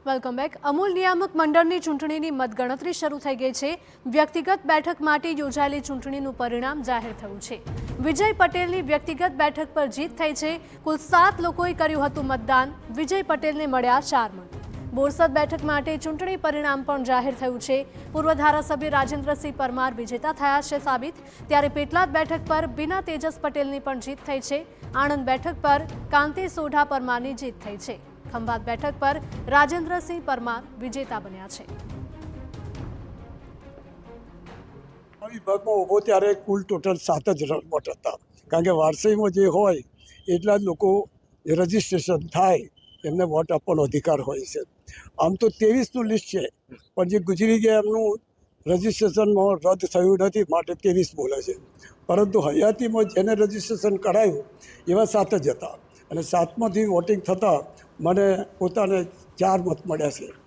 Welcome back. Amul નિયામક મંડળની ચૂંટણીની મતગણતરી શરૂ થઈ ગઈ છે. વ્યક્તિગત બેઠક માટે યોજાયેલી ચૂંટણીનું પરિણામ જાહેર થયું છે. વિજય પટેલની વ્યક્તિગત બેઠક પર જીત થઈ છે. કુલ 7 લોકોએ કર્યું હતું મતદાન. વિજય પટેલને મળ્યા 4 મત. બોરસદ બેઠક માટે ચૂંટણી પરિણામ પણ જાહેર થયું છે. પૂર્વ ધારાસભ્ય રાજેન્દ્રસિંહ પરમાર વિજેતા થયા છે સાબિત. ત્યારે પેટલાદ બેઠક પર બીના તેજસ પટેલની પણ જીત થઈ છે. આણંદ બેઠક પર કાંતિ સોઢા પરમારની જીત થઈ છે. ખંભાત બેઠક પર રાજેન્દ્રસિંહ પરમાર વિજેતા બન્યા છે. વિભાગમાં ઊભો ત્યારે કુલ ટોટલ 7 જ વોટ હતા, કારણ કે વારસાઈમાં જે હોય એટલા જ લોકો રજીસ્ટ્રેશન થાય એમને વોટ આપવાનો અધિકાર હોય છે. આમ તો 23નું લિસ્ટ છે, પણ જે ગુજરી ગયા એમનું રજીસ્ટ્રેશનમાં રદ થયું નથી, માટે 23 બોલે છે. પરંતુ હયાતીમાં જેને રજીસ્ટ્રેશન કરાયું એવા 7 જ હતા, અને 7માંથી વોટિંગ થતાં મને પોતાને 4 મત મળ્યા છે.